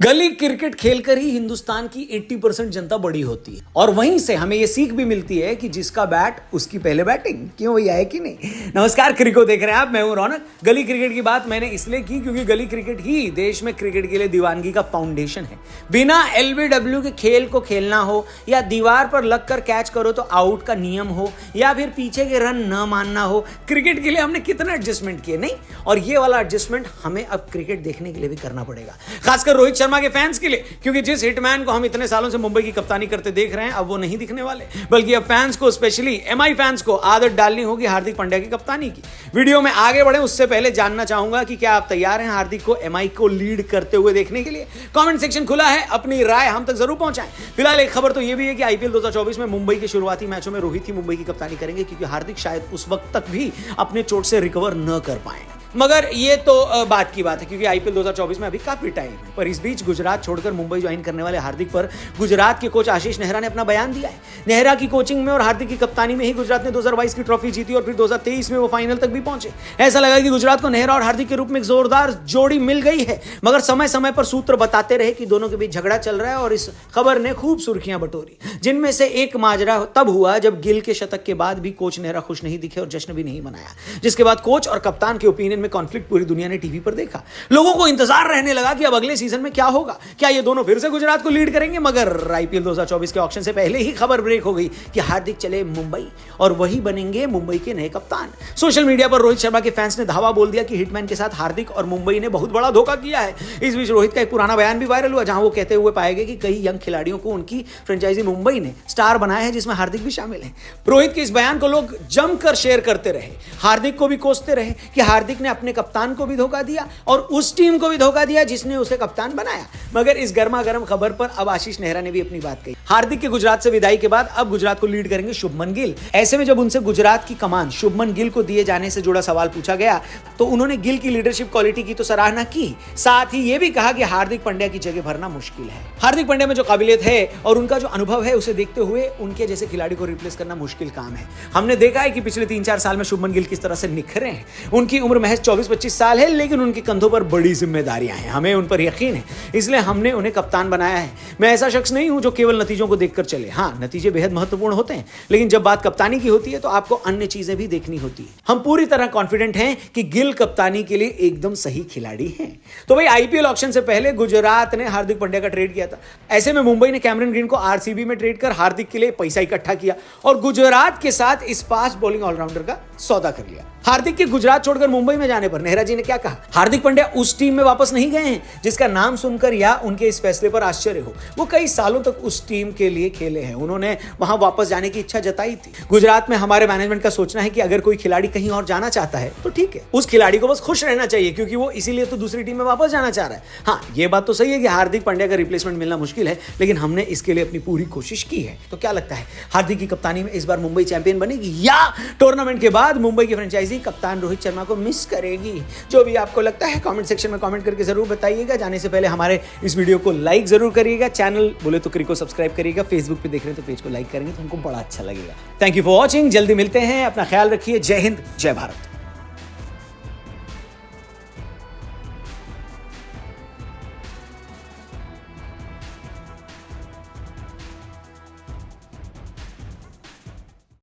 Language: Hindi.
गली क्रिकेट खेलकर ही हिंदुस्तान की 80% जनता बड़ी होती है और वहीं से हमें यह सीख भी मिलती है कि जिसका बैट उसकी पहले बैटिंग। क्यों भैया, है कि नहीं? नमस्कार, क्रिको देख रहे हैं आप, मैं हूं रौनक। गली क्रिकेट की बात मैंने इसलिए की क्योंकि गली क्रिकेट ही देश में क्रिकेट के लिए दीवानगी का फाउंडेशन है। बिना LBW के खेल को खेलना हो या दीवार पर लगकर कैच करो तो आउट का नियम हो या फिर पीछे के रन न मानना हो, क्रिकेट के लिए हमने कितना एडजस्टमेंट किए नहीं, और ये वाला एडजस्टमेंट हमें अब क्रिकेट देखने के लिए भी करना पड़ेगा, खासकर रोहित शर्मा के फैंस के लिए, क्योंकि जिस हिटमैन को हम इतने सालों से मुंबई की कप्तानी करते देख रहे हैं अब वो नहीं दिखने वाले, बल्कि अब फैंस को, स्पेशली MI फैंस को आदत डालनी होगी हार्दिक पांड्या की कप्तानी की। वीडियो में आगे बढ़े उससे पहले जानना चाहूंगा कि क्या आप तैयार हैं हार्दिक को MI को लीड करते हुए देखने के लिए? कमेंट सेक्शन खुला है, अपनी राय हम तक जरूर पहुंचाएं। फिलहाल एक खबर तो यह भी है कि IPL 2024 में मुंबई के शुरुआती मैचों में रोहित ही मुंबई की कप्तानी करेंगे, क्योंकि हार्दिक शायद उस वक्त तक भी अपने चोट से रिकवर न कर पाए। मगर ये तो बात की बात है, क्योंकि IPL 2024 में अभी काफी टाइम है। पर इस बीच गुजरात छोड़कर मुंबई ज्वाइन करने वाले हार्दिक पर गुजरात के कोच आशीष नेहरा ने अपना बयान दिया है। नेहरा की कोचिंग में और हार्दिक की कप्तानी में ही गुजरात ने 2022 की ट्रॉफी जीती और फिर 2023 में वो फाइनल तक भी पहुंचे। ऐसा लगा कि गुजरात को नेहरा और हार्दिक के रूप में एक जोरदार जोड़ी मिल गई है, मगर समय समय पर सूत्र बताते रहे कि दोनों के बीच झगड़ा चल रहा है और इस खबर ने खूब सुर्खियां बटोरी, जिनमें से एक माजरा तब हुआ जब गिल के शतक के बाद भी कोच नेहरा खुश नहीं दिखे और जश्न भी नहीं मनाया, जिसके बाद कोच और कप्तान के ओपिनियन में कॉन्फ्लिक्ट पूरी दुनिया ने टीवी पर देखा। लोगों को इंतजार रहने लगा कि अब अगले सीजन में क्या होगा, क्या ये दोनों फिर से गुजरात को लीड करेंगे। मगर IPL 2024 के ऑक्शन से पहले ही खबर ब्रेक हो गई कि हार्दिक चले मुंबई और वही बनेंगे मुंबई के नए कप्तान। सोशल मीडिया पर रोहित शर्मा के फैंस ने धावा बोल दिया कि हिटमैन के साथ हार्दिक और मुंबई ने बहुत बड़ा धोखा किया है। इस बीच रोहित का एक पुराना बयान भी वायरल हुआ, जहां वो कहते हुए पाए गए कि कई यंग खिलाड़ियों को उनकी फ्रेंचाइजी मुंबई ने स्टार बनाया है, जिसमें हार्दिक भी शामिल है। रोहित के इस बयान को लोग जमकर शेयर करते रहे, हार्दिक को भी कोसते रहे कि हार्दिक ने अपने कप्तान को भी धोखा दिया और उस टीम को भी धोखा दिया जिसने उसे कप्तान बनाया। मगर इस गर्मा गर्म खबर पर अब आशीष नेहरा ने भी अपनी बात कही। हार्दिक के गुजरात से विदाई के बाद अब गुजरात को लीड करेंगे शुभमन गिल। ऐसे में जब उनसे गुजरात की कमान शुभमन गिल को दिए जाने से जुड़ा सवाल पूछा गया तो उन्होंने गिल की लीडरशिप क्वालिटी की तो सराहना की, साथ ही यह भी कहा कि हार्दिक पांड्या की जगह भरना मुश्किल है। हार्दिक पांड्या में जो काबिलियत है और उनका जो अनुभव है उसे देखते हुए उनके जैसे खिलाड़ी को रिप्लेस करना मुश्किल काम है। हमने देखा है कि पिछले 3-4 साल में शुभमन गिल किस तरह से निखरे हैं। उनकी उम्र महज 24-25 साल है, लेकिन उनके कंधों पर बड़ी जिम्मेदारियां हैं। हमें उन पर यकीन है, इसलिए हमने उन्हें कप्तान बनाया है। मैं ऐसा शख्स नहीं हूं जो केवल नतीजों को देखकर चले। हाँ, नतीजे बेहद महत्वपूर्ण होते हैं, लेकिन जब बात कप्तानी की होती है तो आपको अन्य चीजें भी देखनी होती है। हम पूरी तरह कॉन्फिडेंट हैं कि गिल कप्तानी के लिए एकदम सही खिलाड़ी हैं। तो भाई IPL ऑक्शन से पहले गुजरात ने हार्दिक पांड्या का ट्रेड किया था। ऐसे में मुंबई ने कैमरन ग्रीन को RCB में ट्रेड कर हार्दिक के लिए पैसा इकट्ठा किया और गुजरात के साथ इस फास्ट बॉलिंग ऑलराउंडर का सौदा कर लिया। हार्दिक के गुजरात छोड़कर मुंबई में जाने पर नेहरा जी ने क्या कहा? हार्दिक पांड्या उस टीम में वापस नहीं गए हैं जिसका नाम सुनकर या उनके इस फैसले पर आश्चर्य हो। वो कई सालों तक उस टीम के लिए खेले हैं, उन्होंने वहां वापस जाने की इच्छा जताई थी। गुजरात में हमारे मैनेजमेंट का सोचना है कि अगर कोई खिलाड़ी कहीं और जाना चाहता है तो ठीक है, उस खिलाड़ी को बस खुश रहना चाहिए, क्योंकि वो इसीलिए तो दूसरी टीम में वापस जाना चाह रहा है। हाँ, ये बात तो सही है कि हार्दिक पांड्या का रिप्लेसमेंट मिलना मुश्किल है, लेकिन हमने इसके लिए अपनी पूरी कोशिश की है। तो क्या लगता है, हार्दिक की कप्तानी में इस बार मुंबई चैंपियन बनेगी या टूर्नामेंट के बाद मुंबई की फ्रेंचाइजी कप्तान रोहित शर्मा को मिस करेगी? जो भी आपको लगता है कमेंट सेक्शन में कमेंट करके जरूर बताइएगा। जाने से पहले हमारे इस वीडियो को लाइक जरूर करिएगा, चैनल बोले तो क्रिको सब्सक्राइब करिएगा, फेसबुक पे देख रहे हैं तो पेज को लाइक करेंगे तो हमको बड़ा अच्छा लगेगा। थैंक यू फॉर वॉचिंग, जल्दी मिलते हैं, अपना ख्याल रखिए। जय हिंद, जय भारत।